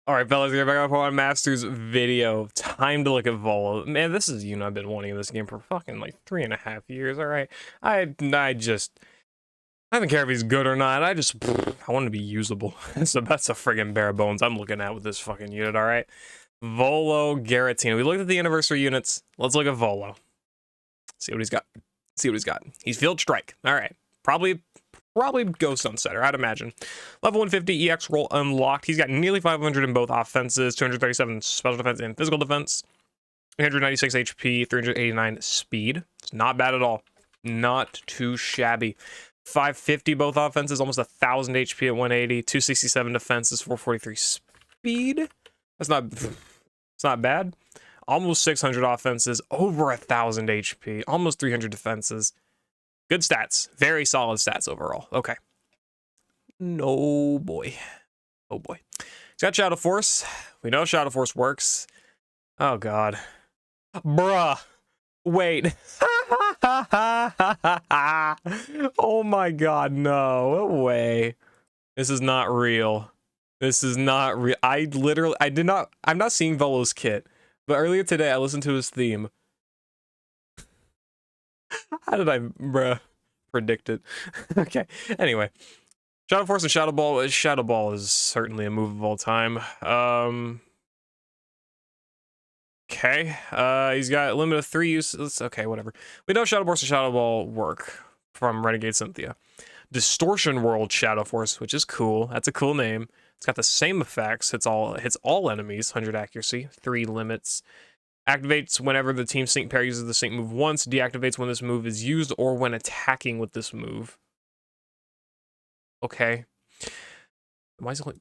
All right, fellas, we're back on Pokemon Masters video. Time to look at Volo. Man, this is, I've been wanting this game for fucking like 3.5 years. All right, I don't care if he's good or not. I want him to be usable. So that's a friggin' bare bones I'm looking at with this fucking unit. All right, Volo Giratina. We looked at the anniversary units. Let's look at Volo. See what he's got. See what he's got. He's Field Strike. All right, probably go Sunsetter, I'd imagine. Level 150 EX roll unlocked. He's got nearly 500 in both offenses, 237 special defense and physical defense, 396 HP, 389 speed. It's not bad at all. Not too shabby. 550 both offenses, almost 1,000 HP at 180, 267 defenses, 443 speed. It's not bad. Almost 600 offenses, over 1,000 HP, almost 300 defenses. Good stats. Very solid stats overall. Okay. No boy. Oh boy. He's got Shadow Force. We know Shadow Force works. Oh god. Bruh. Wait. Oh my god, no way. This is not real. This is not real. I'm not seeing Volo's kit, but earlier today I listened to his theme. How did I, predict it? Okay, anyway. Shadow Force and Shadow Ball. Shadow Ball is certainly a move of all time. Okay, he's got a limit of 3 uses. Okay, whatever. We know Shadow Force and Shadow Ball work from Renegade Cynthia. Distortion World Shadow Force, which is cool. That's a cool name. It's got the same effects. Hits all enemies, 100 accuracy, 3 limits. Activates whenever the team sync pair uses the sync move once. Deactivates when this move is used or when attacking with this move. Okay. Why is it like...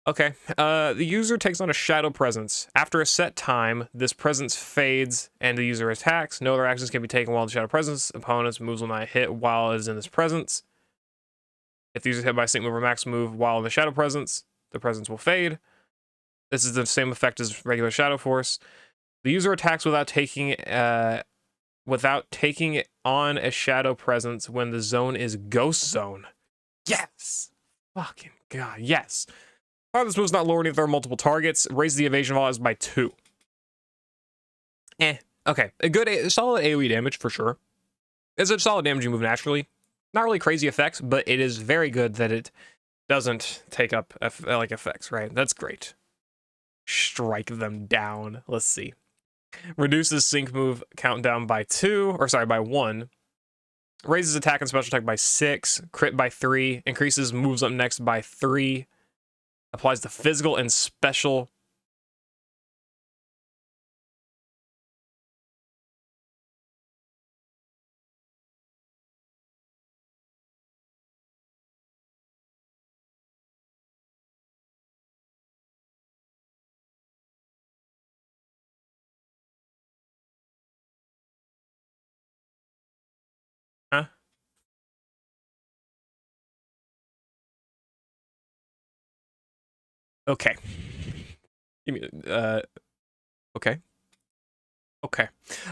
Okay. The user takes on a shadow presence. After a set time, this presence fades and the user attacks. No other actions can be taken while the shadow presence. Opponent's moves will not hit while it is in this presence. If the user is hit by a sync move or max move while in the shadow presence, the presence will fade. This is the same effect as regular Shadow Force. The user attacks without taking it on a shadow presence when the zone is Ghost Zone. Yes! Fucking god, yes. Part of this move is not lowering if there are multiple targets. Raise the evasion values by 2. Okay. A solid AoE damage for sure. It's a solid damaging move naturally. Not really crazy effects, but it is very good that it doesn't take up like effects, right? That's great. Strike them down. Let's see. Reduces sync move countdown by 1. Raises attack and special attack by 6. Crit by 3. Increases moves up next by 3. Applies the physical and special. Huh? Okay. Give me okay. Okay.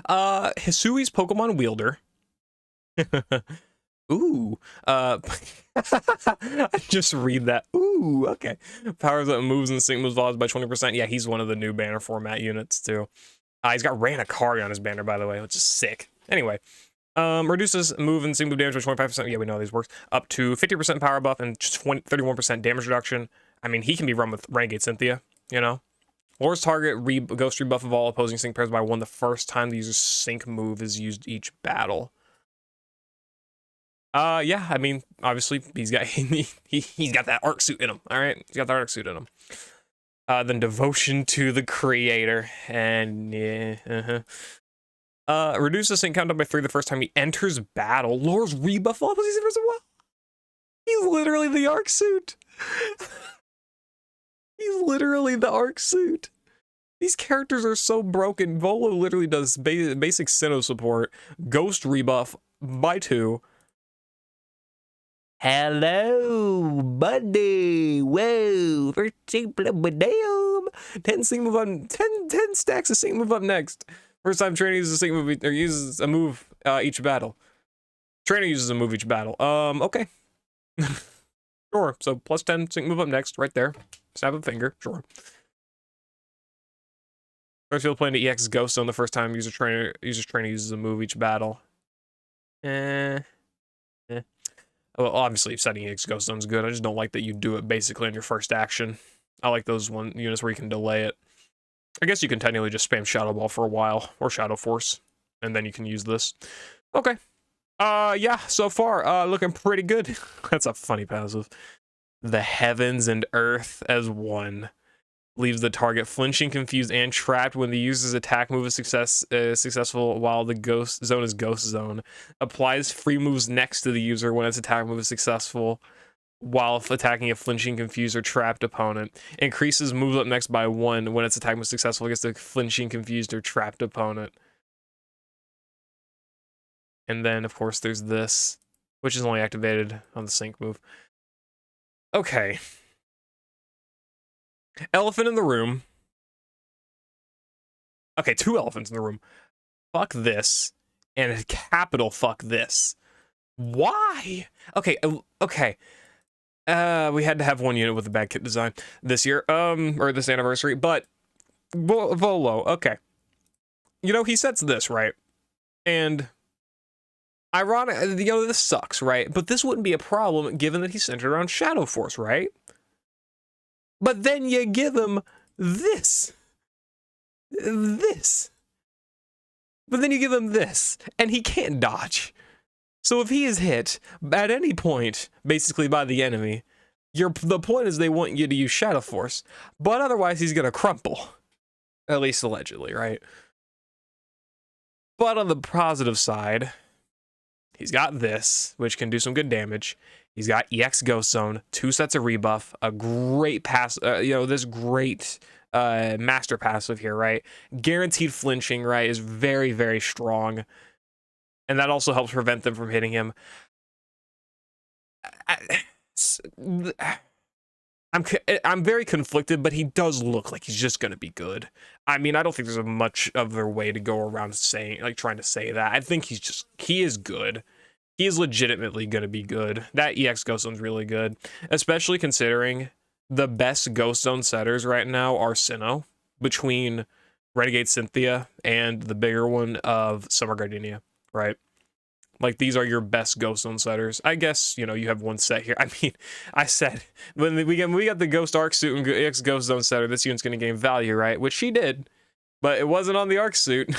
Hisui's Pokemon Wielder. Ooh. I just read that. Ooh, okay. Powers up moves and sync moves volumes by 20%. Yeah, he's one of the new banner format units too. He's got Ranakari on his banner, by the way, which is sick. Anyway. Reduces move and sync move damage by 25%. Yeah, we know how these works. Up to 50% power buff and 31% damage reduction. I mean, he can be run with Renegade Cynthia, you know? Lures target ghost rebuff of all opposing sync pairs by 1 the first time the user's sync move is used each battle. Yeah, I mean, obviously, he's got he's got that arc suit in him, alright? He's got the arc suit in him. Then Devotion to the Creator, and yeah, reduces sync countdown by 3 the first time he enters battle. Lures rebuff all opposing sync pairs as well. He's literally the arc suit. He's literally the arc suit. These characters are so broken. Volo literally does basic Sinnoh support, ghost rebuff by 2. Hello, buddy. Whoa, first sync damn. 10 sync move on 10 stacks of sync move up next. First time trainer uses a sync move or uses a move each battle. Trainer uses a move each battle. Okay. Sure. So plus 10 sync move up next, right there. Snap of a finger, sure. First field playing the EX Ghost Zone the first time user trainer uses a move each battle. Eh. Well, obviously setting EX Ghost Zone's good. I just don't like that you do it basically in your first action. I like those units where you can delay it. I guess you can technically just spam Shadow Ball for a while, or Shadow Force, and then you can use this. Okay. Yeah, so far, looking pretty good. That's a funny passive. The heavens and earth as one. Leaves the target flinching, confused, and trapped when the user's attack move is successful while the ghost zone is ghost zone. Applies free moves next to the user when its attack move is successful while attacking a flinching, confused, or trapped opponent. Increases moves up next by 1 when its attack move is successful against a flinching, confused, or trapped opponent. And then, of course, there's this, which is only activated on the sync move. Okay. Elephant in the room. Okay, 2 elephants in the room. Fuck this. And a capital fuck this. Why? Okay, okay. We had to have 1 unit with a bad kit design this year, or this anniversary, but Volo, okay. You know, he sets this, right? And ironic, you know, this sucks, right? But this wouldn't be a problem given that he's centered around Shadow Force, right? But then you give him this. This. But then you give him this, and he can't dodge. So if he is hit at any point, basically by the enemy, the point is they want you to use Shadow Force. But otherwise, he's going to crumple. At least allegedly, right? But on the positive side, he's got this, which can do some good damage. He's got EX Ghost Zone, 2 sets of rebuff, a great pass, you know, this great master passive here, right? Guaranteed flinching, right, is very, very strong. And that also helps prevent them from hitting him. I'm very conflicted, but he does look like he's just going to be good. I mean, I don't think there's much other way to go around saying, like, trying to say that. I think he is good. He is legitimately going to be good. That EX Ghost Zone's really good, especially considering the best Ghost Zone setters right now are Sinnoh, between Renegade Cynthia and the bigger one of Summer Gardenia, right? Like, these are your best Ghost Zone setters. I guess, you know, you have 1 set here. I mean, I said, when we got the Ghost Arc Suit and EX Ghost Zone setter, this unit's going to gain value, right? Which she did, but it wasn't on the Arc Suit.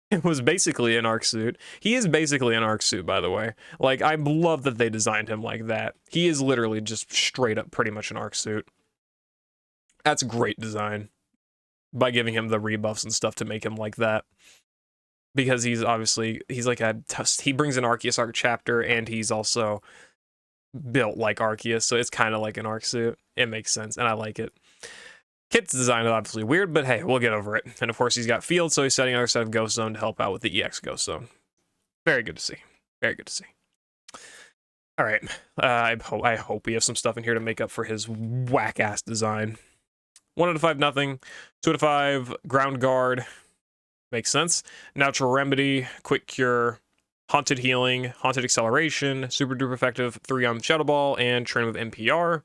It was basically an Arc Suit. He is basically an Arc Suit, by the way. Like, I love that they designed him like that. He is literally just straight up pretty much an Arc Suit. That's great design. By giving him the rebuffs and stuff to make him like that. Because he's obviously, he brings an Arceus Arc chapter, and he's also built like Arceus, so it's kind of like an Arc Suit. It makes sense, and I like it. Kit's design is obviously weird, but hey, we'll get over it. And of course, he's got Field, so he's setting another set of Ghost Zone to help out with the EX Ghost Zone. Very good to see. Very good to see. All right. I hope we have some stuff in here to make up for his whack-ass design. 1 out of 5, nothing. 2 out of 5, Ground Guard. Makes sense. Natural Remedy, Quick Cure, Haunted Healing, Haunted Acceleration, Super Duper Effective, 3 on Shadow Ball, and Train with NPR.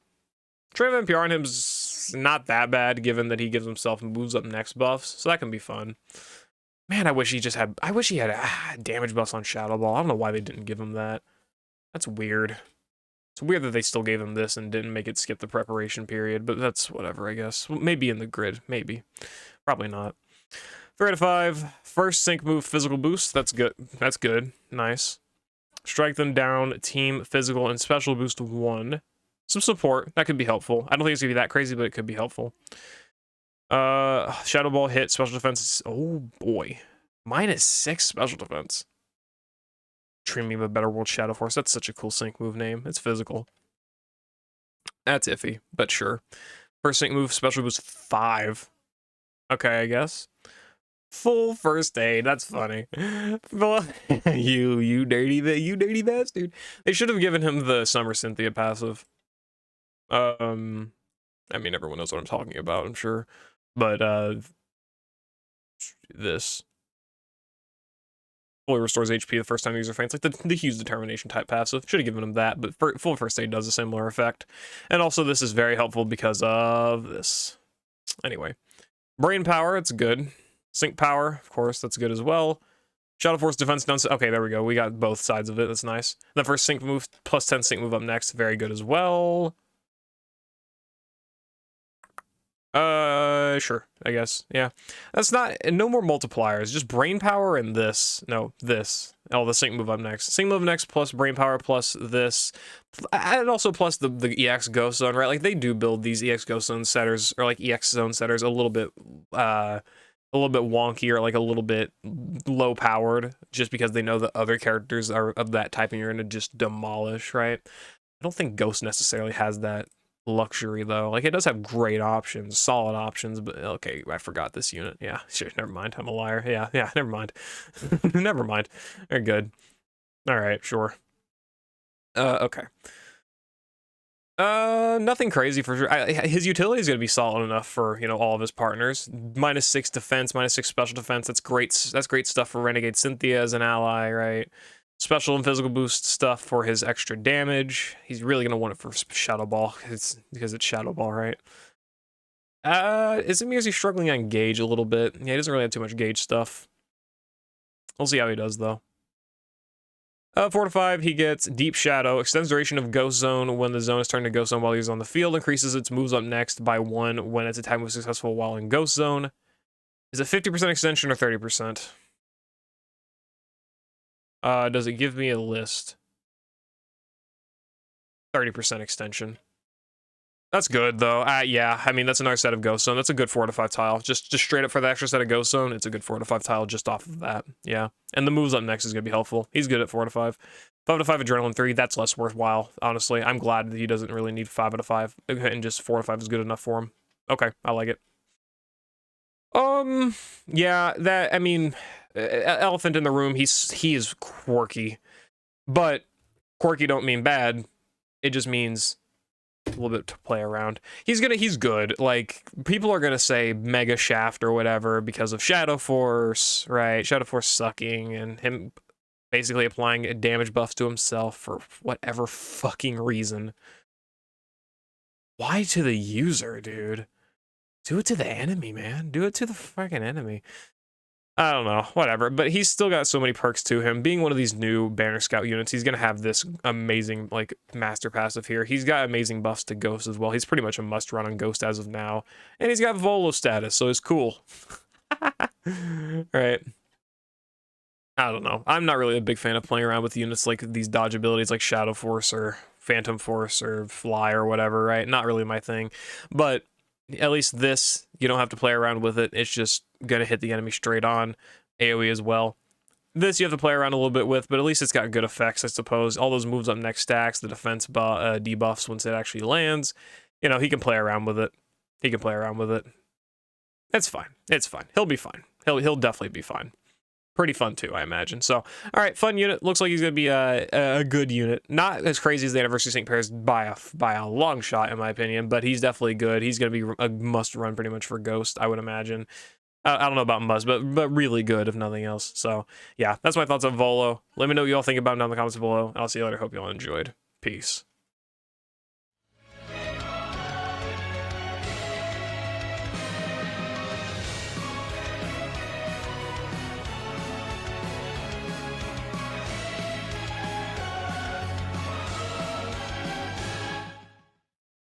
Train with NPR on him's not that bad, given that he gives himself moves up next buffs, so that can be fun. Man, I wish he had damage buffs on Shadow Ball. I don't know why they didn't give him that. That's weird. It's weird that they still gave him this and didn't make it skip the preparation period, but that's whatever, I guess. Maybe in the grid, maybe. Probably not. 3 out of 5. First sync move, physical boost. That's good. That's good. Nice. Strike them down, team, physical, and special boost 1. Some support. That could be helpful. I don't think it's going to be that crazy, but it could be helpful. Shadow Ball hit, special defense. Oh, boy. -6 special defense. Dreaming of a better world, Shadow Force. That's such a cool sync move name. It's physical. That's iffy, but sure. First sync move, special boost 5. Okay, I guess. Full first aid. That's funny. you dirty bastard. They should have given him the Summer Cynthia passive. I mean, everyone knows what I'm talking about, I'm sure. But this fully restores HP the first time the user faints, like the Hugh's Determination type passive. Should have given him that, but full first aid does a similar effect. And also this is very helpful because of this. Anyway, brain power, it's good. Sync power, of course, that's good as well. Shadow Force defense done. Okay, there we go. We got both sides of it. That's nice. The first sync move, plus 10 sync move up next. Very good as well. Sure, I guess. Yeah. That's not, no more multipliers, just brain power and this. No, this. Oh, the sync move up next. Sync move next plus brain power plus this. And also plus the EX Ghost Zone, right? Like, they do build these EX Ghost Zone setters, or like EX Zone setters a little bit wonky, or like a little bit low powered, just because they know that other characters are of that type and you're gonna just demolish, right? I don't think Ghost necessarily has that luxury though. Like, it does have great options, solid options, but okay, I forgot this unit. Yeah, sure, never mind. I'm a liar. Yeah, never mind. Never mind. They're good. All right, sure. Okay. Nothing crazy for sure. His utility is going to be solid enough for, you know, all of his partners. -6 defense, -6 special defense. That's great. That's great stuff for Renegade Cynthia as an ally, right? Special and physical boost stuff for his extra damage. He's really going to want it for Shadow Ball because it's Shadow Ball, right? Is it me or is he struggling on gauge a little bit? Yeah, he doesn't really have too much gauge stuff. We'll see how he does though. 4 to 5, he gets Deep Shadow, extends duration of Ghost Zone when the zone is turned to Ghost Zone while he's on the field, increases its moves up next by 1 when its attack was successful while in Ghost Zone. Is it 50% extension or 30%? Does it give me a list? 30% extension. That's good though. Yeah, I mean, that's another set of Ghost Zone. That's a good 4 to 5 tile. Just straight up for the extra set of Ghost Zone, it's a good 4 to 5 tile just off of that. Yeah, and the moves up next is gonna be helpful. He's good at 4 to 5. 5 to 5 Adrenaline 3. That's less worthwhile. Honestly, I'm glad that he doesn't really need 5 out of 5, and just 4 to 5 is good enough for him. Okay, I like it. Yeah, that, I mean, elephant in the room. He is quirky, but quirky don't mean bad. It just means a little bit to play around. He's good. Like, people are gonna say Mega Shaft or whatever because of Shadow Force, right? Shadow Force sucking and him basically applying damage buffs to himself for whatever fucking reason. Why to the user, dude? Do it to the enemy, man. Do it to the fucking enemy. I don't know, whatever, but he's still got so many perks to him. Being one of these new Banner Scout units, he's gonna have this amazing, like, master passive here. He's got amazing buffs to Ghost as well. He's pretty much a must-run on Ghost as of now. And he's got Volo status, so it's cool. Right. I don't know. I'm not really a big fan of playing around with units like these dodge abilities like Shadow Force or Phantom Force or Fly or whatever, right? Not really my thing. But at least this, you don't have to play around with it. It's just gonna hit the enemy straight on. AoE as well. This you have to play around a little bit with, but at least it's got good effects, I suppose. All those moves up next stacks, the defense debuffs once it actually lands. You know, he can play around with it. He can play around with it. It's fine. It's fine. He'll be fine. He'll definitely be fine. Pretty fun too, I imagine. So, all right, fun unit. Looks like he's gonna be a good unit. Not as crazy as the Anniversary Sync pairs by a long shot, in my opinion, but he's definitely good. He's gonna be a must run pretty much for Ghost, I would imagine. I don't know about must, but really good if nothing else. So yeah, that's my thoughts on Volo. Let me know what you all think about him down in the comments below. I'll see you later. Hope you all enjoyed. Peace.